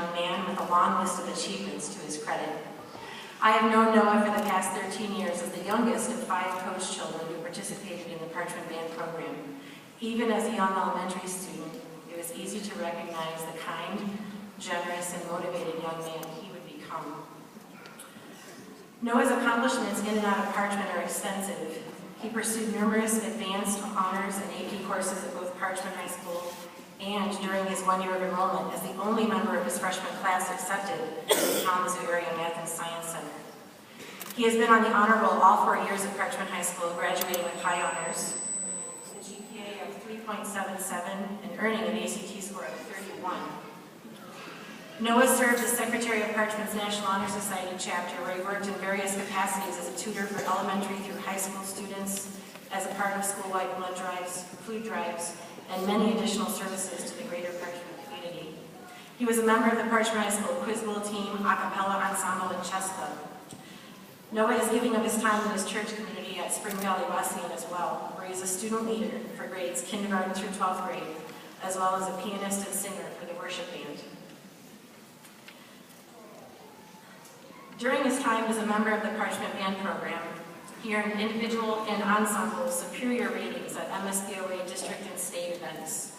young man with a long list of achievements to his credit. I have known Noah for the past 13 years as the youngest of 5 coach children who participated in the Parchment Band program. Even as a young elementary student, it was easy to recognize the kind, generous, and motivated young man he would become. Noah's accomplishments in and out of Parchment are extensive. He pursued numerous advanced honors and AP courses at both Parchment High School and during his 1 year of enrollment as the only member of his freshman class accepted to the Kalamazoo Area Math and Science Center. He has been on the honor roll all 4 years at Parchment High School, graduating with high honors, a GPA of 3.77 and earning an ACT score of 31. Noah served as secretary of Parchment's National Honor Society chapter, where he worked in various capacities as a tutor for elementary through high school students, as a part of school-wide blood drives, food drives, and many additional services to the greater Parchment community. He was a member of the Parchment High School Quiz Bowl team, a cappella ensemble, and chess club. Noah is giving of his time in his church community at Spring Valley Wesleyan as well, where he is a student leader for grades kindergarten through 12th grade, as well as a pianist and singer for the worship band. During his time as a member of the Parchment Band program, he earned individual and ensemble superior ratings at MSBOA district and state events.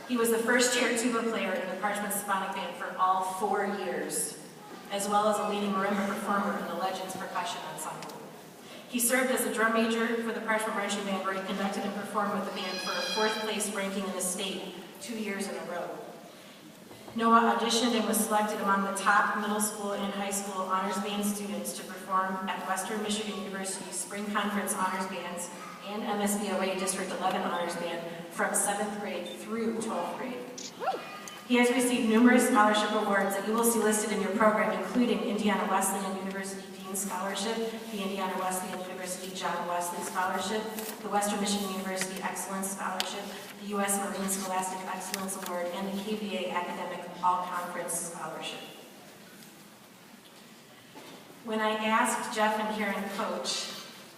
He was the first chair tuba player in the Parchment Symphonic Band for all 4 years, as well as a leading marimba performer in the Legends Percussion Ensemble. He served as a drum major for the Parchment Marching Band, where he conducted and performed with the band for a 4th place ranking in the state 2 years in a row. Noah auditioned and was selected among the top middle school and high school honors band students to perform at Western Michigan University's Spring Conference Honors Bands and MSBOA District 11 Honors Band from 7th grade through 12th grade. He has received numerous scholarship awards that you will see listed in your program, including Indiana Wesleyan University Dean Scholarship, the Indiana Wesleyan University John Wesley Scholarship, the Western Michigan University Excellence Scholarship, the U.S. Marine Scholastic Excellence Award, and the KBA Academic All-Conference Scholarship. When I asked Jeff and Karen Coach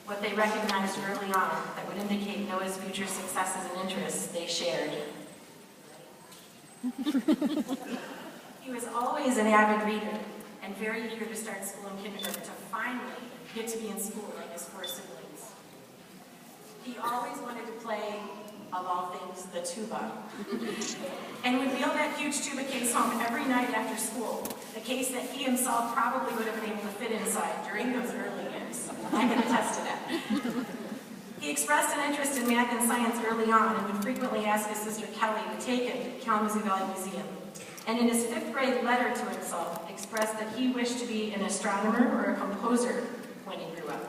what they recognized early on that would indicate Noah's future successes and interests, they shared. He was always an avid reader and very eager to start school in kindergarten to finally get to be in school like his 4 siblings. He always wanted to play, of all things, the tuba, and would wheel that huge tuba case home every night after school, a case that he himself probably would have been able to fit inside during those early years. I can attest to that. He expressed an interest in math and science early on and would frequently ask his sister Kelly to take him to the Kalamazoo Valley Museum. And in his 5th grade letter to himself, expressed that he wished to be an astronomer or a composer when he grew up.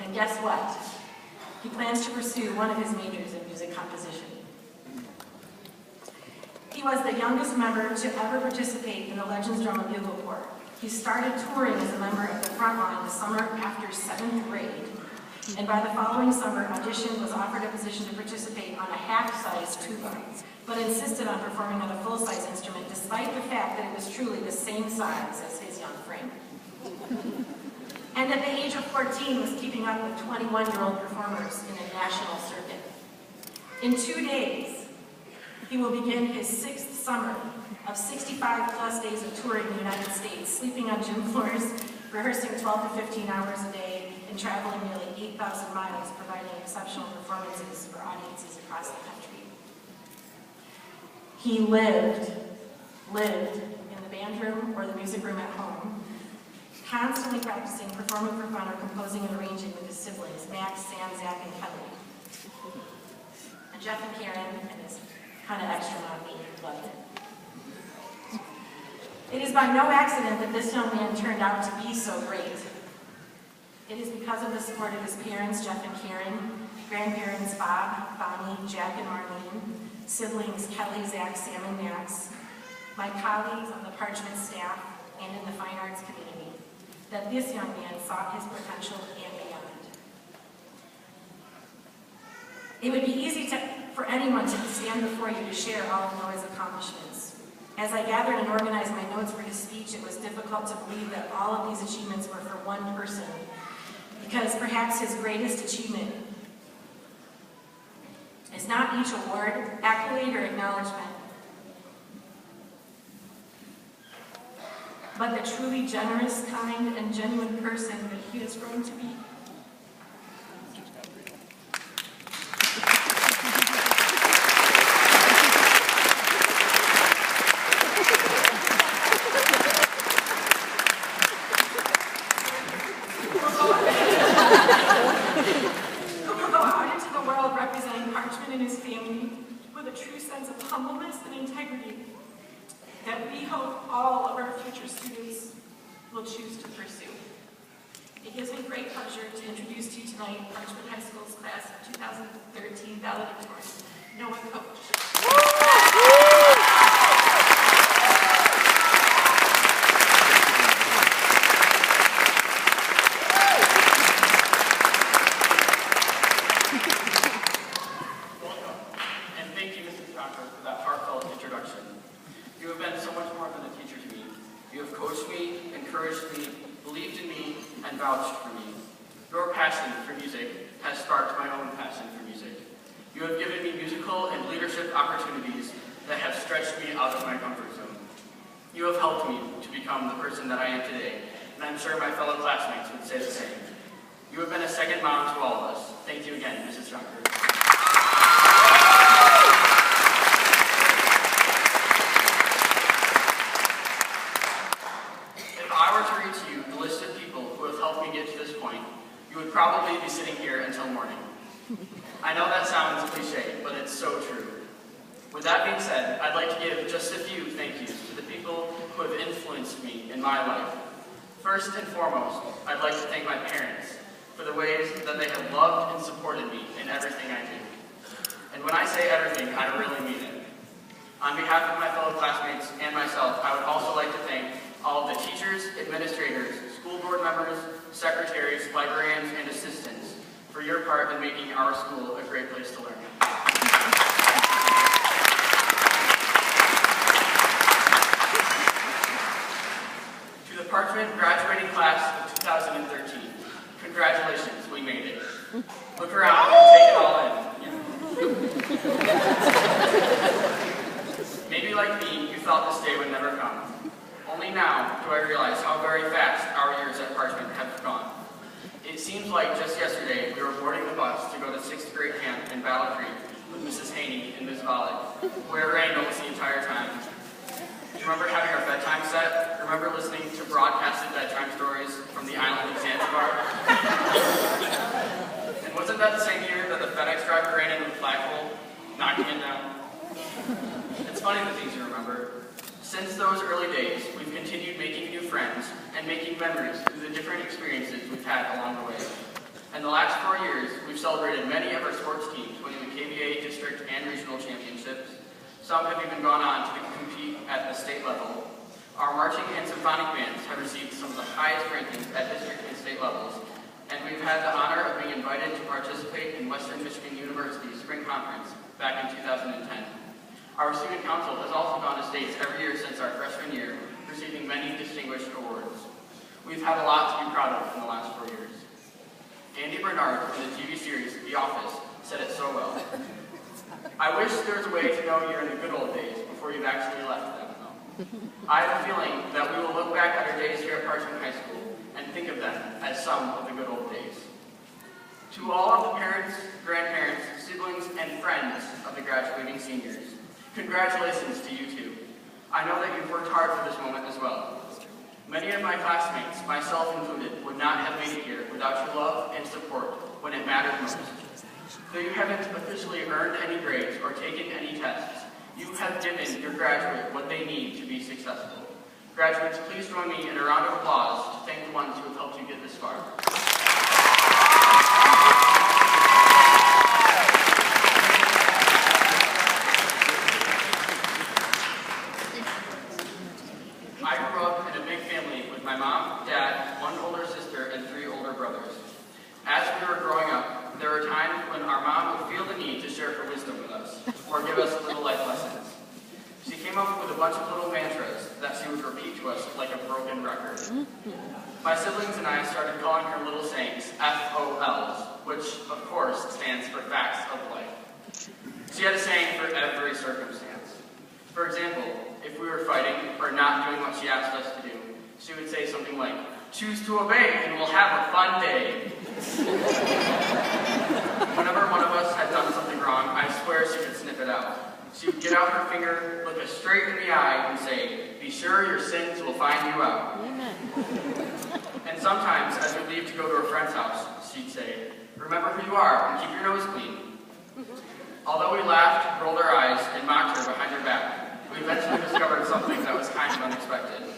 And guess what? He plans to pursue one of his majors in music composition. He was the youngest member to ever participate in the Legends Drum and Bugle Corps. He started touring as a member of the front line the summer after 7th grade. And by the following summer, audition was offered a position to participate on a half-size tuba, but insisted on performing on a full-size instrument despite the fact that it was truly the same size as his young frame. And at the age of 14 was keeping up with 21-year-old performers in a national circuit. In 2 days, he will begin his 6th summer of 65-plus days of touring in the United States, sleeping on gym floors, rehearsing 12 to 15 hours a day, and traveling nearly 8,000 miles, providing exceptional performances for audiences across the country. He lived in the band room or the music room at home, constantly practicing, performing for fun, or composing and arranging with his siblings, Max, Sam, Zach, and Kelly. And Jeff and Karen, and his kind of extra mom, me, loved it. It is by no accident that this young man turned out to be so great. It is because of the support of his parents, Jeff and Karen, grandparents, Bob, Bonnie, Jack, and Marlene, siblings, Kelly, Zach, Sam, and Max, my colleagues on the Parchment staff, and in the fine arts community, that this young man saw his potential and beyond. It would be easy for anyone to stand before you to share all of Noah's accomplishments. As I gathered and organized my notes for his speech, it was difficult to believe that all of these achievements were for one person, because perhaps his greatest achievement is not each award, accolade, or acknowledgement, but the truly generous, kind, and genuine person that he has grown to be. And his family with a true sense of humbleness and integrity that we hope all of our future students will choose to pursue. It gives me great pleasure to introduce to you tonight Parchment High School's class of 2013 valedictorian, Noah Coach. Vouched for me. Your passion for music has sparked my own passion for music. You have given me musical and leadership opportunities that have stretched me out of my comfort zone. You have helped me to become the person that I am today, and I'm sure my fellow classmates would say the same. You have been a second mom to all of us. Thank you again, Mrs. Junker. You would probably be sitting here until morning. I know that sounds cliche, but it's so true. With that being said, I'd like to give just a few thank yous to the people who have influenced me in my life. First and foremost, I'd like to thank my parents for the ways that they have loved and supported me in everything I do. And when I say everything, I really mean it. On behalf of my fellow classmates and myself, I would also like to thank all of the teachers, administrators, school board members, secretaries, librarians, and assistants for your part in making our school a great place to learn. To the Parchment graduating class of 2013, congratulations, we made it. Look around and take it all in. Maybe like me, you thought this day would never come. Only now do I realize how very fast our years at Parchment have gone. It seems like just yesterday we were boarding the bus to go to 6th grade camp in Battle Creek with Mrs. Haney and Ms. Volley, where it rained almost the entire time. Do you remember having our bedtime set? Remember listening to broadcasted bedtime stories from the island of Zanzibar? And wasn't that the same year that the FedEx driver ran into the flagpole, knocking it down? It's funny the things you remember. Since those early days, we've continued making new friends and making memories through the different experiences we've had along the way. In the last 4 years, we've celebrated many of our sports teams winning the KVA district and regional championships. Some have even gone on to compete at the state level. Our marching and symphonic bands have received some of the highest rankings at district and state levels, and we've had the honor of being invited to participate in Western Michigan University's Spring Conference back in 2010. Our student council has also gone to states every year since our freshman year, receiving many distinguished awards. We've had a lot to be proud of in the last 4 years. Andy Bernard in the TV series The Office said it so well. I wish there was a way to know you're in the good old days before you've actually left them, though. I have a feeling that we will look back at our days here at Parchment High School and think of them as some of the good old days. To all of the parents, grandparents, siblings, and friends of the graduating seniors, congratulations to you too. I know that you've worked hard for this moment as well. Many of my classmates, myself included, would not have made it here without your love and support when it mattered most. Though you haven't officially earned any grades or taken any tests, you have given your graduate what they need to be successful. Graduates, please join me in a round of applause to thank the ones who have helped you get this far. I grew up in a big family with my mom, dad, one older sister, and 3 older brothers. As we were growing up, there were times when our mom would feel the need to share her wisdom with us, or give us little life lessons. She came up with a bunch of little mantras that she would repeat to us like a broken record. My siblings and I started calling her little sayings FOLs, which, of course, stands for facts of life. She had a saying for every circumstance. For example, if we were fighting or not doing what she asked us to do, She would say something like, "Choose to obey and we'll have a fun day." Whenever one of us had done something wrong, I swear she could sniff it out. She would get out her finger, look us straight in the eye, and say, "Be sure your sins will find you out." Amen. And sometimes, as we leave to go to a friend's house, she'd say, "Remember who you are and keep your nose clean." Although we laughed, rolled our eyes, and mocked her behind her back, we eventually discovered something that was kind of unexpected.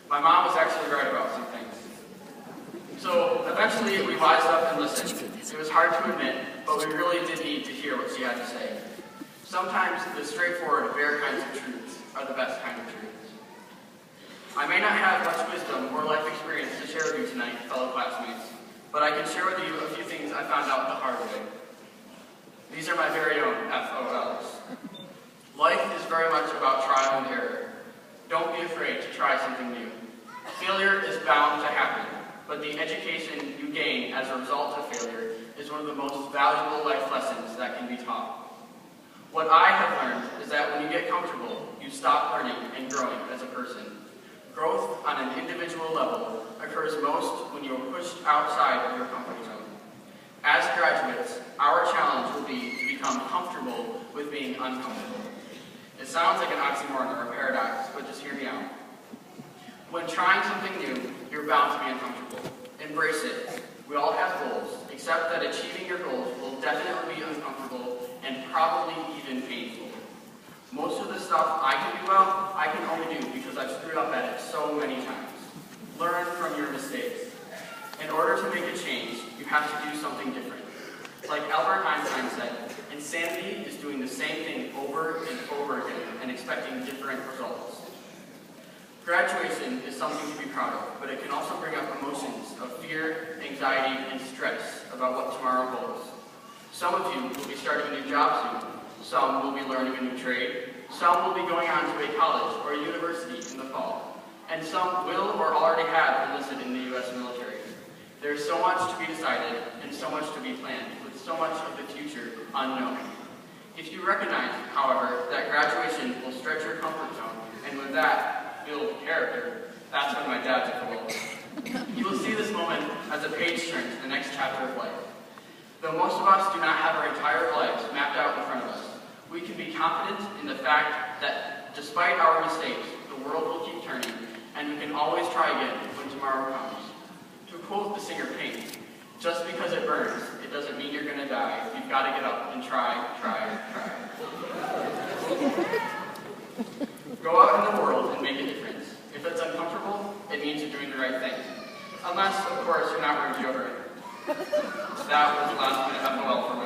My mom was actually right about some things. So eventually we wised up and listened. It was hard to admit, but we really did need to hear what she had to say. Sometimes the straightforward, bare kinds of truths are the best kind of truths. I may not have much wisdom or life experience to share with you tonight, fellow classmates, but I can share with you a few things I found out the hard way. These are my very own FOLs. Life is very much about trial and error. Don't be afraid to try something new. Failure is bound to happen, but the education you gain as a result of failure is one of the most valuable life lessons that can be taught. What I have learned is that when you get comfortable, you stop learning and growing as a person. Growth on an individual level occurs most when you are pushed outside of your comfort zone. As graduates, our challenge will be to become comfortable with being uncomfortable. It sounds like an oxymoron or a paradox, but just hear me out. When trying something new, you're bound to be uncomfortable. Embrace it. We all have goals, except that achieving your goals will definitely be uncomfortable and probably even painful. Most of the stuff I can do well, I can only do because I've screwed up at it so many times. Learn from your mistakes. In order to make a change, you have to do something different. Like Albert Einstein said, insanity is doing the same thing over and over again and expecting different results. Graduation is something to be proud of, but it can also bring up emotions of fear, anxiety, and stress about what tomorrow holds. Some of you will be starting a new job soon. Some will be learning a new trade. Some will be going on to a college or a university in the fall. And some will or already have enlisted in the U.S. military. There's so much to be decided and so much to be planned, with so much of the future unknown. If you recognize, however, that graduation will stretch your comfort zone, and with that, build character, that's when my dad took a role. You will see this moment as a page turn to the next chapter of life. Though most of us do not have our entire lives mapped out in front of us, we can be confident in the fact that despite our mistakes, the world will keep turning, and we can always try again when tomorrow comes. To quote the singer Pink, "Just because it burns, it doesn't mean you're going to die. You've got to get up and try. Go out in the world and make a difference. If it's uncomfortable, it means you're doing the right thing. Unless, of course, you're not wearing deodorant." That was the last minute FOL for my